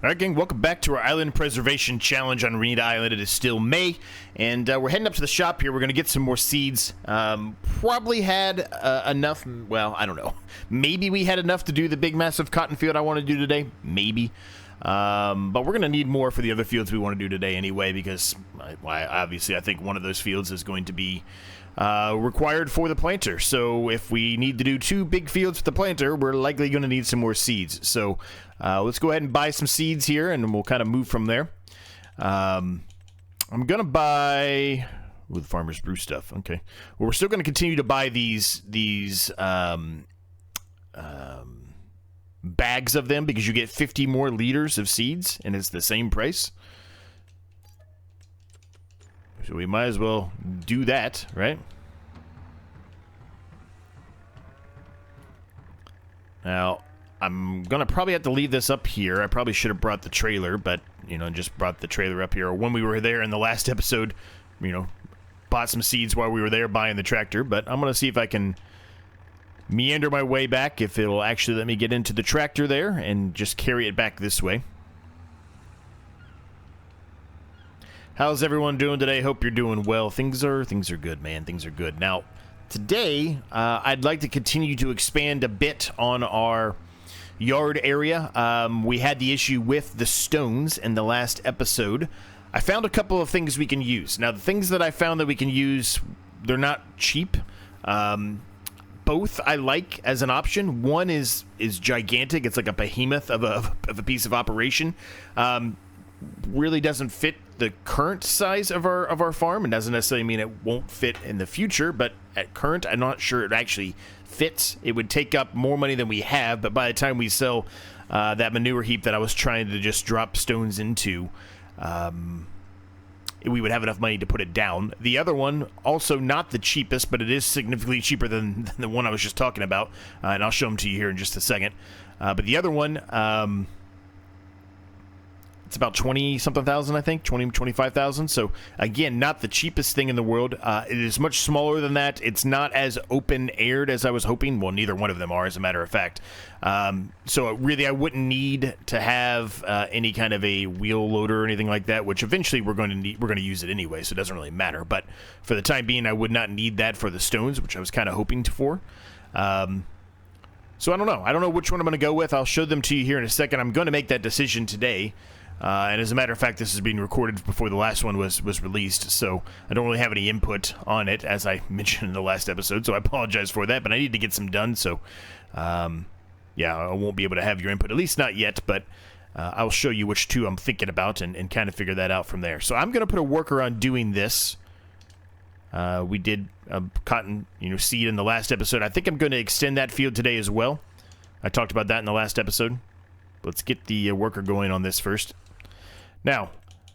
Alright gang, welcome back to our Island Preservation Challenge on Ronida Island. It is still May, and we're heading up to the shop here. We're going to get some more seeds. Probably had enough, well, I don't know. Maybe we had enough to do the big massive cotton field I want to do today. Maybe. But we're going to need more for the other fields we want to do today anyway, because obviously I think one of those fields is going to be required for the planter. So if we need to do 2 big fields with the planter, we're likely going to need some more seeds. So let's go ahead and buy some seeds here, and we'll kind of move from there. I'm going to buy with Farmer's Brew stuff. Okay. Well, we're still going to continue to buy these bags of them, because you get 50 more liters of seeds, and it's the same price. So we might as well do that, right? Now, I'm going to probably have to leave this up here. I probably should have brought the trailer, but, you know, just brought the trailer up here. Or when we were there in the last episode, you know, bought some seeds while we were there buying the tractor. But I'm going to see if I can meander my way back, if it'll actually let me get into the tractor there and just carry it back this way. How's everyone doing today? Hope you're doing well. Things are good, man. Things are good. Now, today, I'd like to continue to expand a bit on our yard area. We had the issue with the stones in the last episode. I found a couple of things we can use. Now, the things that I found that we can use, they're not cheap. Both I like as an option. One is gigantic. It's like a behemoth of a piece of operation. Really doesn't fit the current size of our farm, and doesn't necessarily mean it won't fit in the future, but at current, I'm not sure it actually fits. It would take up more money than we have, but by the time we sell that manure heap that I was trying to just drop stones into, we would have enough money to put it down. The other one, also not the cheapest, but it is significantly cheaper than the one I was just talking about, and I'll show them to you here in just a second. But the other one, it's about 20-something thousand, I think, 25,000. So, again, not the cheapest thing in the world. It is much smaller than that. It's not as open-aired as I was hoping. Well, neither one of them are, as a matter of fact. So, really, I wouldn't need to have any kind of a wheel loader or anything like that, which eventually we're going to use it anyway, so it doesn't really matter. But for the time being, I would not need that for the stones, which I was kind of hoping for. So, I don't know. I don't know which one I'm going to go with. I'll show them to you here in a second. I'm going to make that decision today. And as a matter of fact, this is being recorded before the last one was released, so I don't really have any input on it, as I mentioned in the last episode, so I apologize for that, but I need to get some done, so, yeah, I won't be able to have your input, at least not yet, but I'll show you which 2 I'm thinking about and kind of figure that out from there. So I'm going to put a worker on doing this. We did cotton, seed in the last episode. I think I'm going to extend that field today as well. I talked about that in the last episode. Let's get the worker going on this first. Now,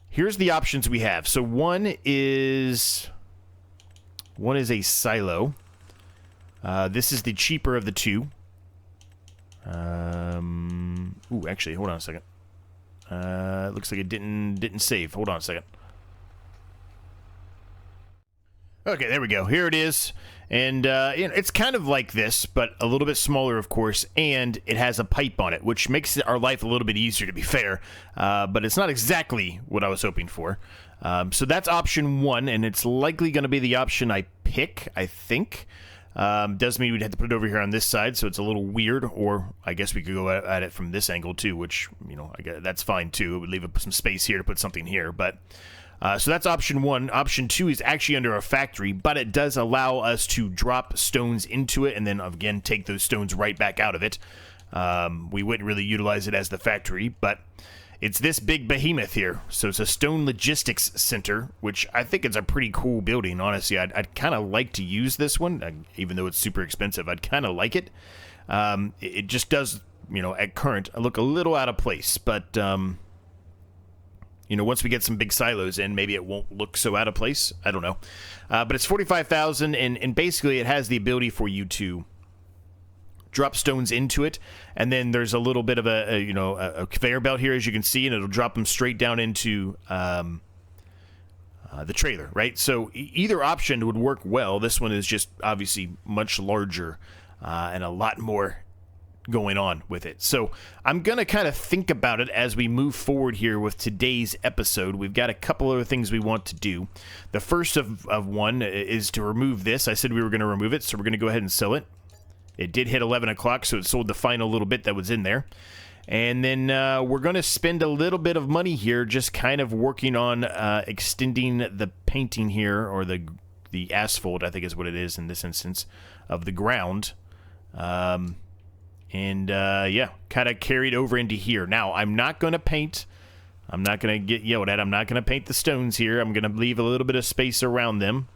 here's the options we have. So one is a silo. This is the cheaper of the 2. Ooh, actually, hold on a second. It looks like it didn't save. Hold on a second. Okay, there we go. Here it is. And it's kind of like this, but a little bit smaller, of course, and it has a pipe on it, which makes our life a little bit easier, to be fair. But it's not exactly what I was hoping for. So that's option 1, and it's likely going to be the option I pick, I think. Does mean we'd have to put it over here on this side, so it's a little weird, or I guess we could go at it from this angle, too, which, I guess that's fine, too. It would leave some space here to put something here, but... so that's option 1. Option 2 is actually under a factory, but it does allow us to drop stones into it and then, again, take those stones right back out of it. We wouldn't really utilize it as the factory, but it's this big behemoth here. So it's a stone logistics center, which I think is a pretty cool building, honestly. I'd kind of like to use this one, even though it's super expensive. I'd kind of like it. It just does, at current, look a little out of place, but... once we get some big silos in, maybe it won't look so out of place. I don't know. But it's 45,000, and basically it has the ability for you to drop stones into it, and then there's a little bit of a conveyor belt here, as you can see, and it'll drop them straight down into the trailer, right? So either option would work well. This one is just obviously much larger and a lot more going on with it. So I'm going to kind of think about it as we move forward here with today's episode. We've got a couple other things we want to do. The first of one is to remove this. I said we were going to remove it, so we're going to go ahead and sell it. It did hit 11 o'clock, so it sold the final little bit that was in there. And then we're going to spend a little bit of money here just kind of working on extending the painting here, or the asphalt, I think is what it is in this instance, of the ground. Yeah, kind of carried over into here. Now, I'm not going to paint. I'm not going to get yelled at. I'm not going to paint the stones here. I'm going to leave a little bit of space around them.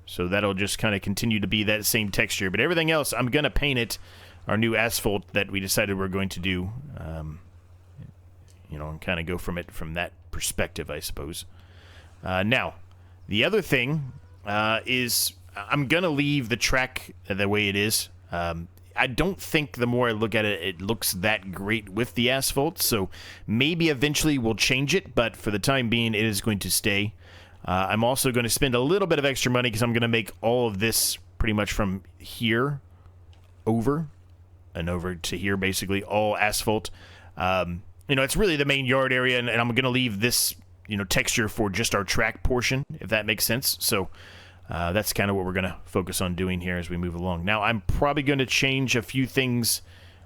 So that'll just kind of continue to be that same texture. But everything else, I'm going to paint it, our new asphalt that we decided we're going to do. And kind of go from that perspective, I suppose. Now, the other thing is I'm going to leave the track the way it is. I don't think the more I look at it, it looks that great with the asphalt. So maybe eventually we'll change it, but for the time being, it is going to stay. I'm also going to spend a little bit of extra money because I'm going to make all of this pretty much from here over to here, basically, all asphalt. It's really the main yard area, and I'm going to leave this, texture for just our track portion, if that makes sense. So that's kind of what we're going to focus on doing here as we move along. Now, I'm probably going to change a few things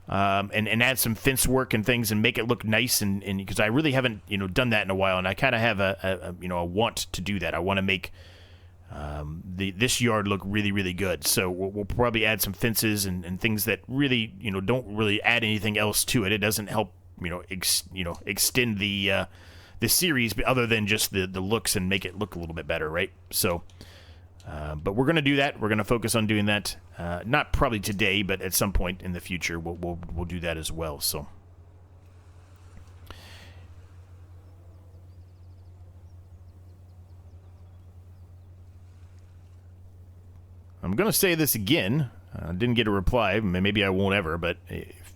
and add some fence work and things and make it look nice, and because I really haven't, done that in a while, and I kind of have a want to do that. I want to make this yard look really, really good. So we'll probably add some fences and things that really, don't really add anything else to it. It doesn't help, extend the series other than just the looks and make it look a little bit better, right? So, but we're going to do that. We're going to focus on doing that. Not probably today, but at some point in the future, we'll do that as well. So. I'm going to say this again. I didn't get a reply. Maybe I won't ever, but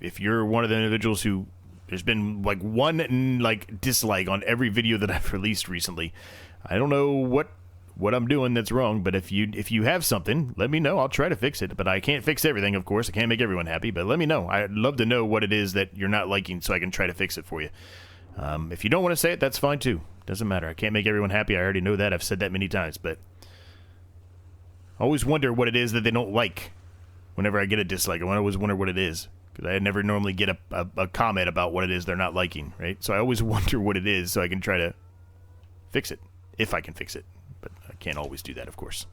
if you're one of the individuals who there's been one dislike on every video that I've released recently, I don't know what I'm doing that's wrong, but if you have something, let me know. I'll try to fix it, but I can't fix everything, of course. I can't make everyone happy, but let me know. I'd love to know what it is that you're not liking so I can try to fix it for you. If you don't want to say it, that's fine too. Doesn't matter. I can't make everyone happy. I already know that. I've said that many times, but I always wonder what it is that they don't like whenever I get a dislike. I always wonder what it is, because I never normally get a comment about what it is they're not liking, right? So I always wonder what it is so I can try to fix it, if I can fix it. But I can't always do that, of course.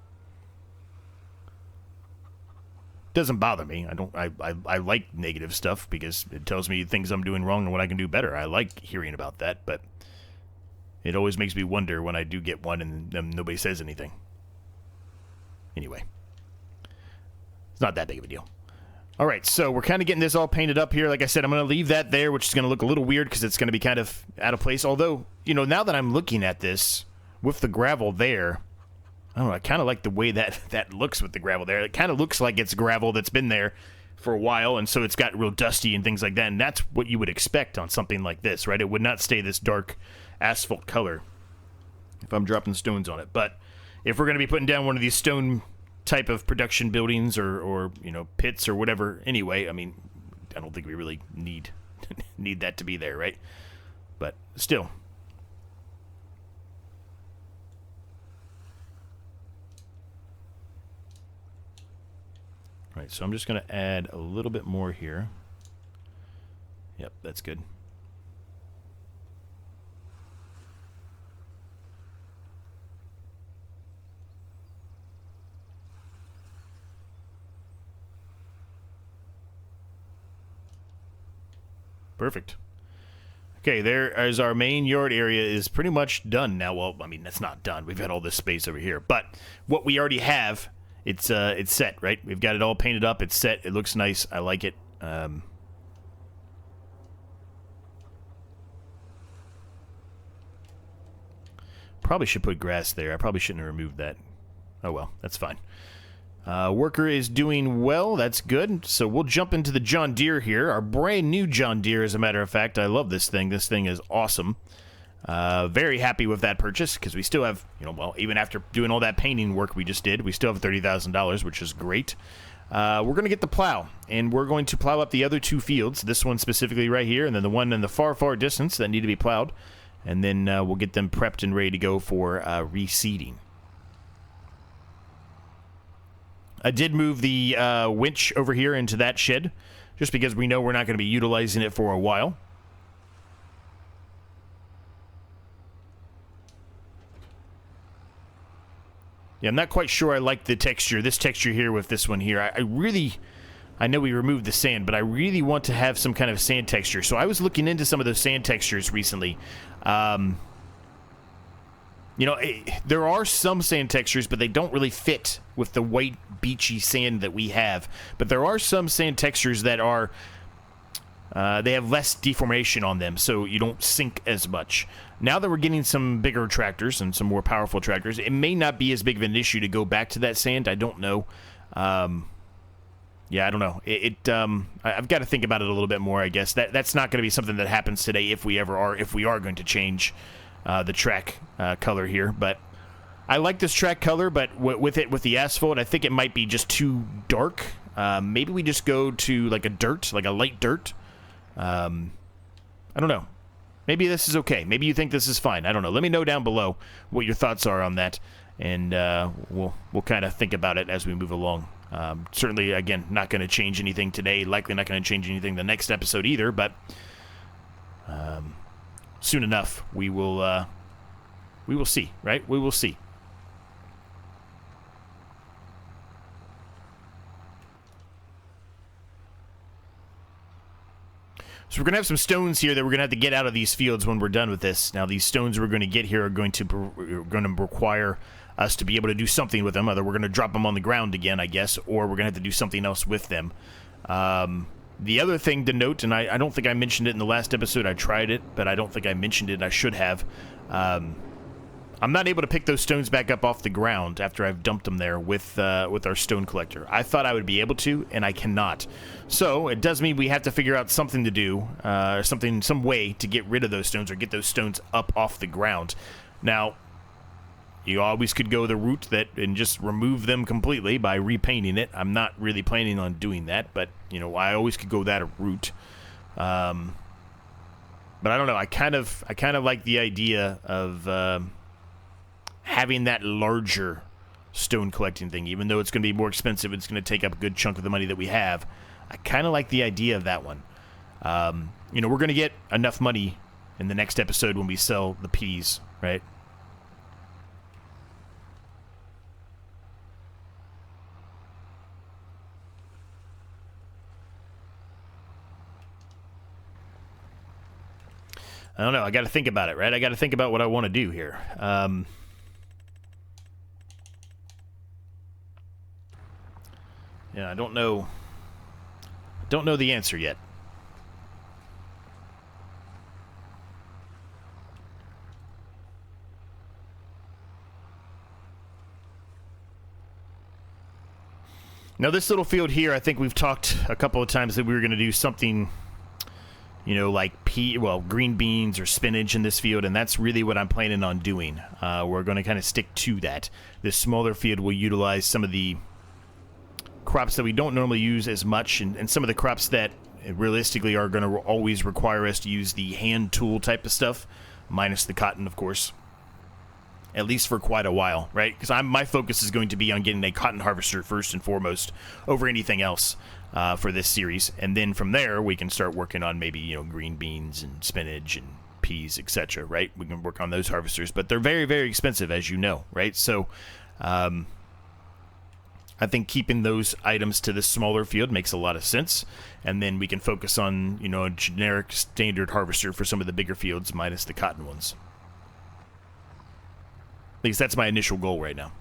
Doesn't bother me. I like negative stuff because it tells me things I'm doing wrong and what I can do better. I like hearing about that, but it always makes me wonder when I do get one and then nobody says anything. Anyway, it's not that big of a deal. All right, so we're kind of getting this all painted up here. Like I said, I'm going to leave that there, which is going to look a little weird because it's going to be kind of out of place. Although, now that I'm looking at this with the gravel there, I don't know, I kind of like the way that looks with the gravel there. It kind of looks like it's gravel that's been there for a while, and so it's got real dusty and things like that. And that's what you would expect on something like this, right? It would not stay this dark asphalt color if I'm dropping stones on it. But if we're going to be putting down one of these stone type of production buildings or pits or whatever, anyway, I mean, I don't think we really need that to be there, right? But still. All right, so I'm just going to add a little bit more here. Yep, that's good. Perfect. Okay, there is our main yard area is pretty much done now. Well, I mean, that's not done. We've got all this space over here. But what we already have, it's set, right? We've got it all painted up. It's set. It looks nice. I like it. Probably should put grass there. I probably shouldn't have removed that. Oh, well, that's fine. Worker is doing well. That's good. So we'll jump into the John Deere here. Our brand new John Deere, as a matter of fact. I love this thing. This thing is awesome. Very happy with that purchase because we still have, well, even after doing all that painting work we just did, we still have $30,000, which is great. we're going to get the plow, and we're going to plow up the other 2 fields, this one specifically right here, and then the one in the far, far distance that need to be plowed, and then we'll get them prepped and ready to go for reseeding. I did move the winch over here into that shed, just because we know we're not going to be utilizing it for a while. Yeah, I'm not quite sure I like the texture, this texture here with this one here. I know we removed the sand, but I really want to have some kind of sand texture. So I was looking into some of those sand textures recently. You know, there are some sand textures, but they don't really fit with the white, beachy sand that we have. But there are some sand textures that are... they have less deformation on them, so you don't sink as much. Now that we're getting some bigger tractors and some more powerful tractors, it may not be as big of an issue to go back to that sand. I don't know. Yeah, I don't know. I've got to think about it a little bit more, I guess. That's not going to be something that happens today if we are going to change the track color here. But I like this track color, but with the asphalt, I think it might be just too dark. Maybe we just go to like a light dirt. I don't know. Maybe this is okay. Maybe you think this is fine. I don't know. Let me know down below what your thoughts are on that, and we'll kind of think about it as we move along. Certainly, again, not going to change anything today. Likely not going to change anything the next episode either. But soon enough, we will see. Right? We will see. So we're going to have some stones here that we're going to have to get out of these fields when we're done with this. Now, these stones we're going to get here are going to require us to be able to do something with them. Either we're going to drop them on the ground again, I guess, or we're going to have to do something else with them. The other thing to note, and I don't think I mentioned it in the last episode. I tried it, but I don't think I mentioned it. I should have. I'm not able to pick those stones back up off the ground after I've dumped them there with our stone collector. I thought I would be able to, and I cannot. So it does mean we have to figure out something to do, some way to get rid of those stones or get those stones up off the ground. Now, you always could go the route and just remove them completely by repainting it. I'm not really planning on doing that, but you know, I always could go that route. But I don't know. I kind of like the idea of having that larger stone collecting thing, even though it's going to be more expensive. It's going to take up a good chunk of the money that we have. I kind of like the idea of that one. You know, we're going to get enough money in the next episode when we sell the peas, right? I don't know. I got to think about it, right? I got to think about what I want to do here. Yeah, I don't know. Don't know the answer yet. Now, this little field here, I think we've talked a couple of times that we were going to do something, you know, like green beans or spinach in this field, and that's really what I'm planning on doing. We're going to kind of stick to that. This smaller field will utilize some of the crops that we don't normally use as much, and some of the crops that realistically are going to always require us to use the hand tool type of stuff, minus the cotton, of course, at least for quite a while, right? Because my focus is going to be on getting a cotton harvester first and foremost over anything else for this series, and then from there we can start working on maybe, you know, green beans and spinach and peas, etc., right? We can work on those harvesters, but they're very, very expensive, as you know, right? So I think keeping those items to this smaller field makes a lot of sense, and then we can focus on, you know, a generic standard harvester for some of the bigger fields minus the cotton ones. At least that's my initial goal right now.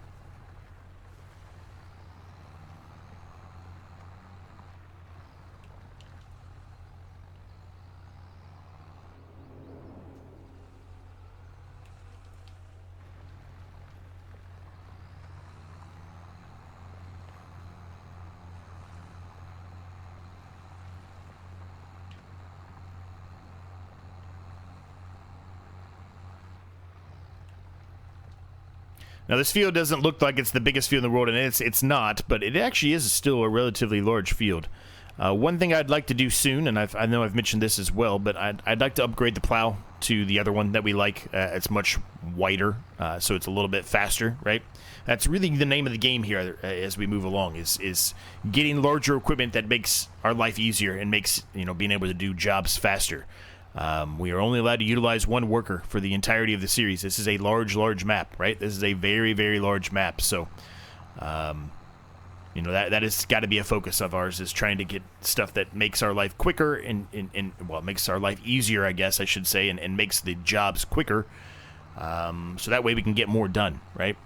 Now, this field doesn't look like it's the biggest field in the world, and it's not, but it actually is still a relatively large field. One thing I'd like to do soon, and I know I've mentioned this as well, but I'd like to upgrade the plow to the other one that we like. It's much wider, so it's a little bit faster, right? That's really the name of the game here as we move along, is getting larger equipment that makes our life easier and makes, being able to do jobs faster. We are only allowed to utilize one worker for the entirety of the series. This is a large map, right? This is a very, very large map, so... that has got to be a focus of ours, is trying to get stuff that makes our life quicker and makes our life easier, I guess I should say, and makes the jobs quicker, so that way we can get more done, right?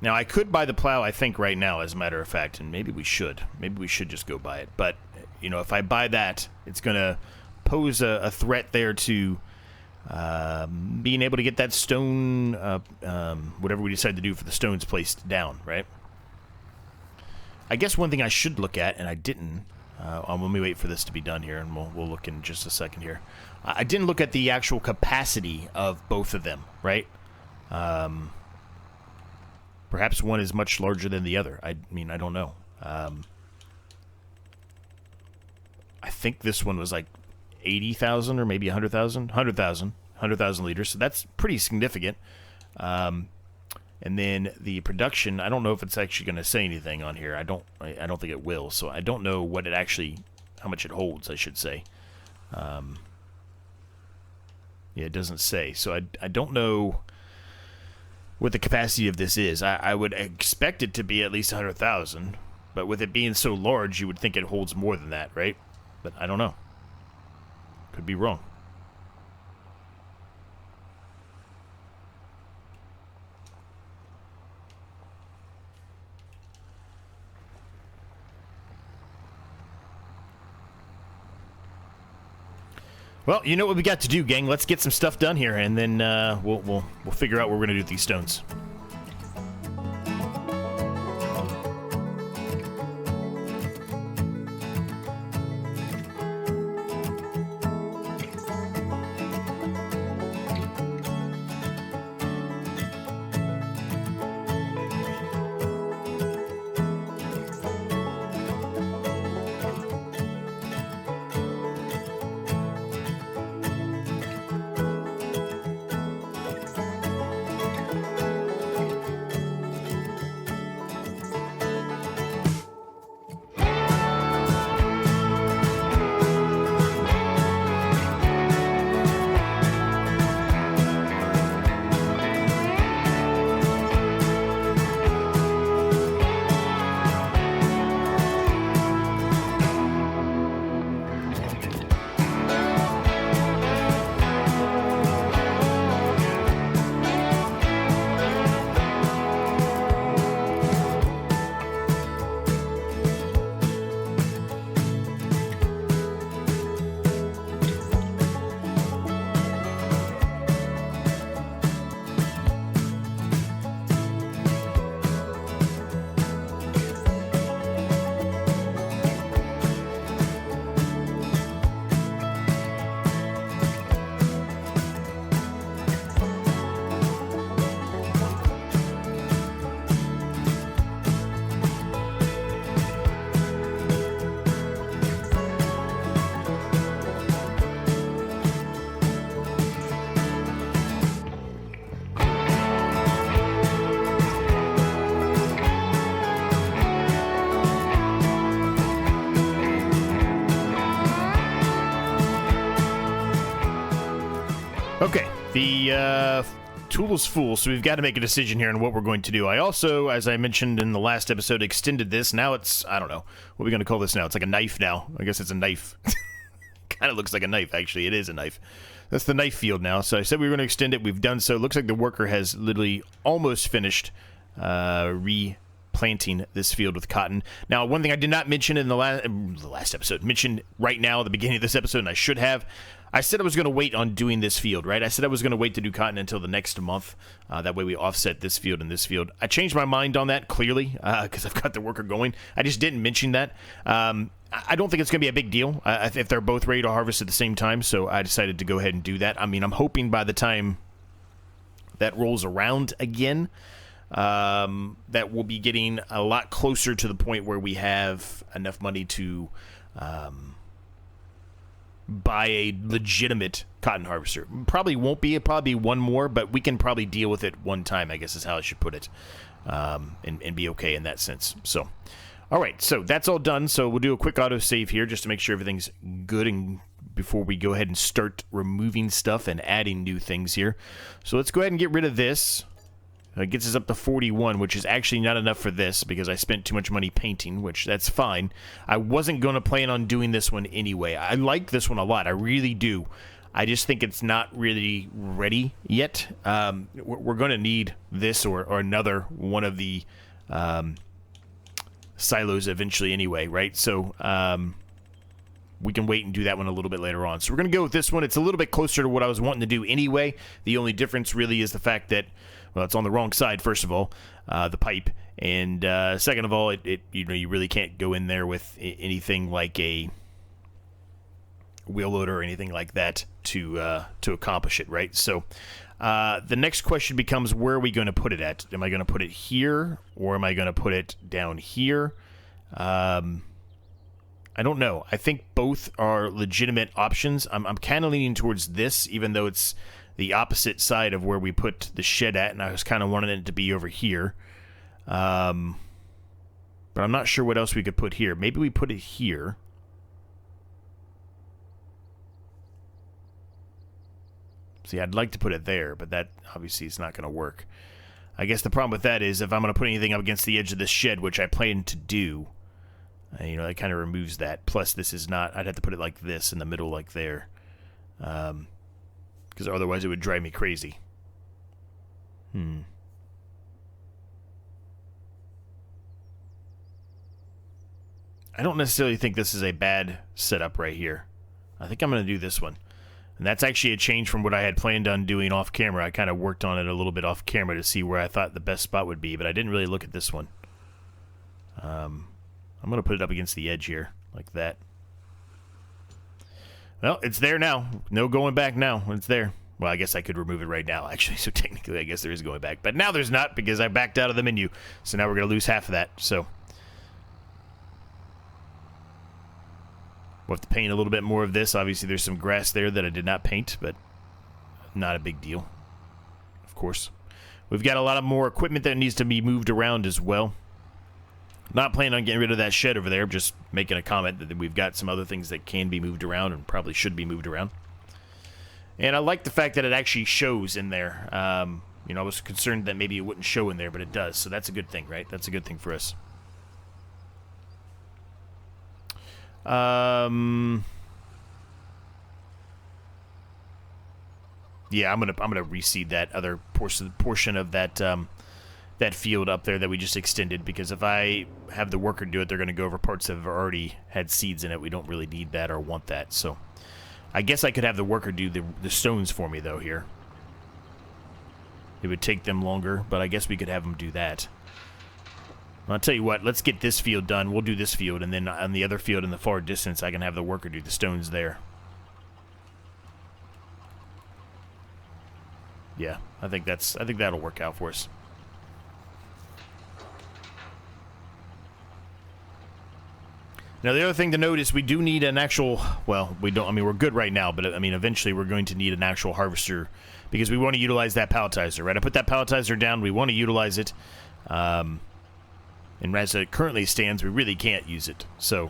Now, I could buy the plow, I think, right now, as a matter of fact, and maybe we should. Maybe we should just go buy it. But, if I buy that, it's going to pose a threat there to being able to get that stone, whatever we decide to do for the stones placed down, right? I guess one thing I should look at, and I didn't, let me wait for this to be done here, and we'll look in just a second here. I didn't look at the actual capacity of both of them, right? Perhaps one is much larger than the other. I don't know. I think this one was like 80,000 or maybe 100,000. 100,000 liters. So that's pretty significant. And then the production, I don't know if it's actually going to say anything on here. I don't think it will. So I don't know what it actually, how much it holds, I should say. Yeah, it doesn't say. So I don't know what the capacity of this is. I would expect it to be at least 100,000, but with it being so large, you would think it holds more than that, right? But I don't know. Could be wrong. Well, you know what we got to do, gang. Let's get some stuff done here, and then we'll figure out what we're gonna do with these stones. Okay, the tool is full, so we've got to make a decision here on what we're going to do. I also, as I mentioned in the last episode, extended this. Now it's, I don't know, what are we going to call this now? It's like a knife now. I guess it's a knife. Kind of looks like a knife, actually. It is a knife. That's the knife field now. So I said we were going to extend it. We've done so. It looks like the worker has literally almost finished replanting this field with cotton. Now, one thing I did not mention in the last episode, mentioned right now at the beginning of this episode, and I should have, I said I was going to wait on doing this field, right? I said I was going to wait to do cotton until the next month. That way we offset this field and this field. I changed my mind on that, clearly, because I've got the worker going. I just didn't mention that. I don't think it's going to be a big deal if they're both ready to harvest at the same time, so I decided to go ahead and do that. I mean, I'm hoping by the time that rolls around again, that we'll be getting a lot closer to the point where we have enough money to buy a legitimate cotton harvester. Probably won't be. It'll probably be one more, but we can probably deal with it one time, I guess is how I should put it, and be okay in that sense. So, all right, so that's all done. So we'll do a quick autosave here just to make sure everything's good and before we go ahead and start removing stuff and adding new things here. So let's go ahead and get rid of this. It gets us up to 41, which is actually not enough for this because I spent too much money painting, which that's fine. I wasn't going to plan on doing this one anyway. I like this one a lot. I really do. I just think it's not really ready yet. We're going to need this or another one of the silos eventually anyway, right? So we can wait and do that one a little bit later on. So we're going to go with this one. It's a little bit closer to what I was wanting to do anyway. The only difference really is the fact that, well, it's on the wrong side, first of all, the pipe, and second of all, you really can't go in there with anything like a wheel loader or anything like that to accomplish it, right? So the next question becomes, where are we going to put it at? Am I going to put it here, or am I going to put it down here? I don't know. I think both are legitimate options. I'm kind of leaning towards this, even though it's the opposite side of where we put the shed at, and I was kind of wanting it to be over here. But I'm not sure what else we could put here. Maybe we put it here. See, I'd like to put it there, but that obviously is not going to work. I guess the problem with that is if I'm going to put anything up against the edge of this shed, which I plan to do, that kind of removes that. Plus, this is not... I'd have to put it like this in the middle, like there. Because otherwise it would drive me crazy. I don't necessarily think this is a bad setup right here. I think I'm going to do this one. And that's actually a change from what I had planned on doing off camera. I kind of worked on it a little bit off camera to see where I thought the best spot would be, but I didn't really look at this one. I'm going to put it up against the edge here, like that. Well, it's there now. No going back now. It's there. Well, I guess I could remove it right now, actually. So technically, I guess there is going back. But now there's not because I backed out of the menu. So now we're going to lose half of that. So we'll have to paint a little bit more of this. Obviously, there's some grass there that I did not paint, but not a big deal, of course. We've got a lot of more equipment that needs to be moved around as well. Not planning on getting rid of that shed over there. Just making a comment that we've got some other things that can be moved around and probably should be moved around. And I like the fact that it actually shows in there. I was concerned that maybe it wouldn't show in there, but it does. So that's a good thing, right? That's a good thing for us. Yeah, I'm gonna reseed that other portion of that that field up there that we just extended, because if I have the worker do it, they're going to go over parts that have already had seeds in it. We don't really need that or want that. So I guess I could have the worker do the stones for me, though, here. It would take them longer, but I guess we could have them do that. I'll tell you what, let's get this field done. We'll do this field, and then on the other field in the far distance, I can have the worker do the stones there. Yeah, I think that'll work out for us. Now, the other thing to note is we do need an actual, well, we don't, I mean, we're good right now, but I mean, eventually we're going to need an actual harvester because we want to utilize that palletizer, right? I put that palletizer down, we want to utilize it, and as it currently stands, we really can't use it, so.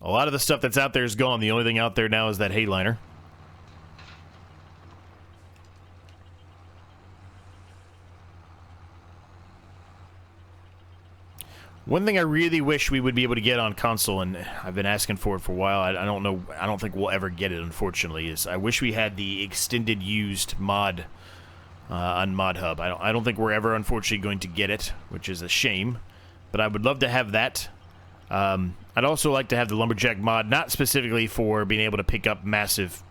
A lot of the stuff that's out there is gone. The only thing out there now is that hay liner. One thing I really wish we would be able to get on console, and I've been asking for it for a while, I don't know, I don't think we'll ever get it, unfortunately, is I wish we had the extended used mod on Mod Hub. I don't think we're ever, unfortunately, going to get it, which is a shame, but I would love to have that. I'd also like to have the lumberjack mod, not specifically for being able to pick up massive,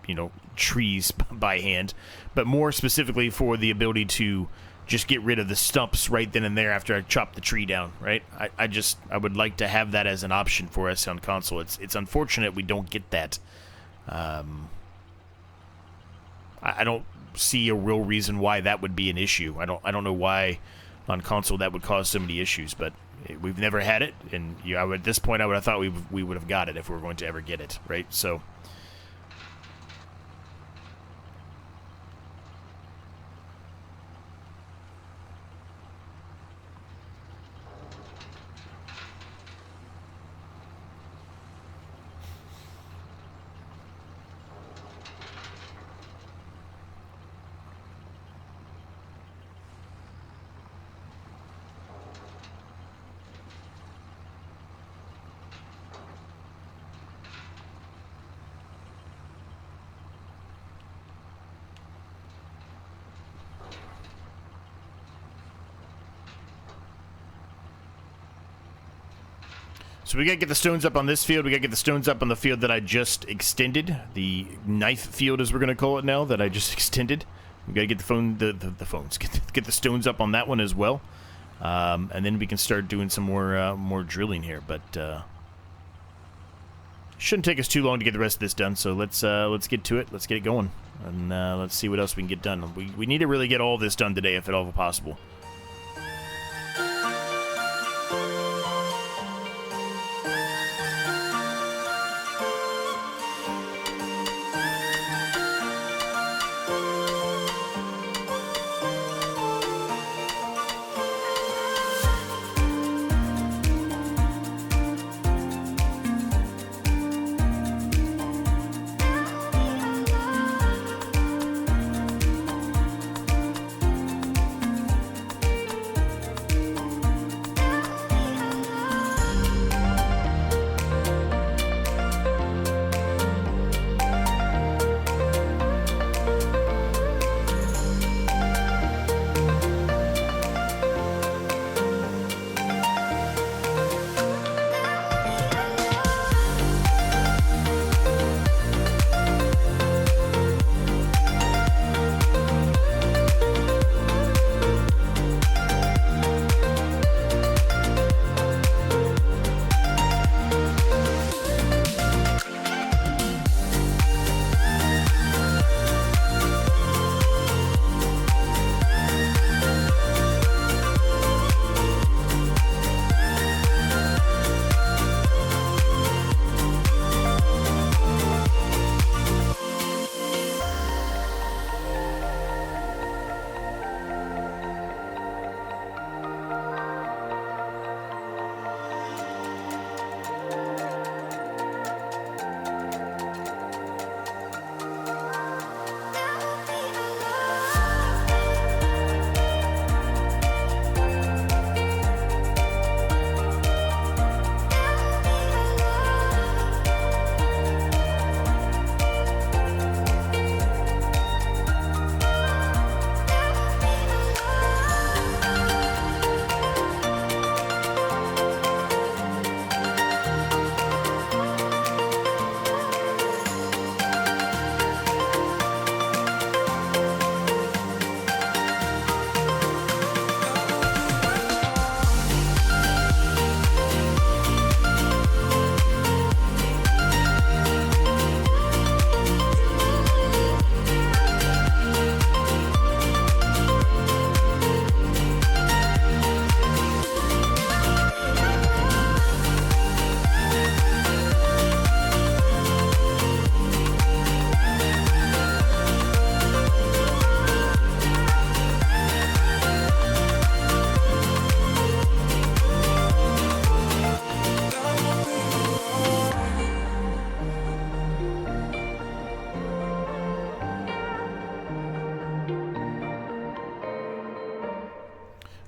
trees by hand, but more specifically for the ability to just get rid of the stumps right then and there after I chop the tree down, right? I would like to have that as an option for us on console. It's unfortunate we don't get that. I don't see a real reason why that would be an issue. I don't know why on console that would cause so many issues, but we've never had it, and at this point I would have thought we would have got it if we were going to ever get it, right? So So we gotta get the stones up on this field. We gotta get the stones up on the field that I just extended. The knife field, as we're gonna call it now, that I just extended. We gotta get the phones. Get the stones up on that one as well, and then we can start doing some more drilling here. But shouldn't take us too long to get the rest of this done. So let's get to it. Let's get it going, and let's see what else we can get done. We need to really get all this done today, if at all possible.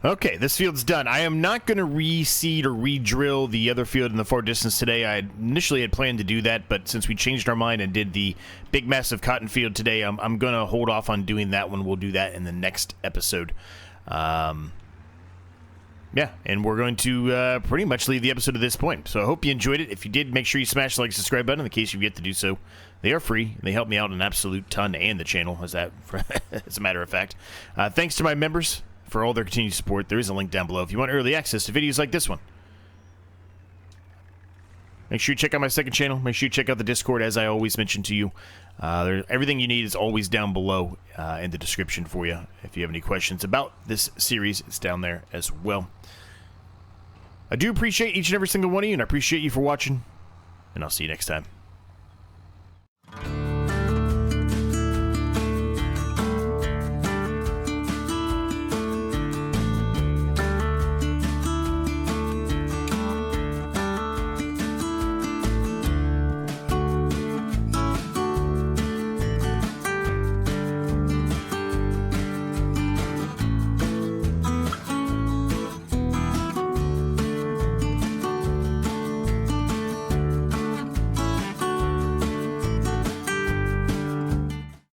Okay, this field's done. I am not going to reseed or re-drill the other field in the far distance today. I initially had planned to do that, but since we changed our mind and did the big massive cotton field today, I'm going to hold off on doing that one. We'll do that in the next episode. Yeah, and we're going to pretty much leave the episode at this point. So I hope you enjoyed it. If you did, make sure you smash the like and subscribe button in the case you've yet to do so. They are free. They help me out an absolute ton and the channel, as a matter of fact. Thanks to my members for all their continued support. There is a link down below if you want early access to videos like this one. Make sure you check out my second channel. Make sure you check out the Discord, as I always mention to you. Everything you need is always down below in the description for you. If you have any questions about this series, it's down there as well. I do appreciate each and every single one of you, and I appreciate you for watching, and I'll see you next time.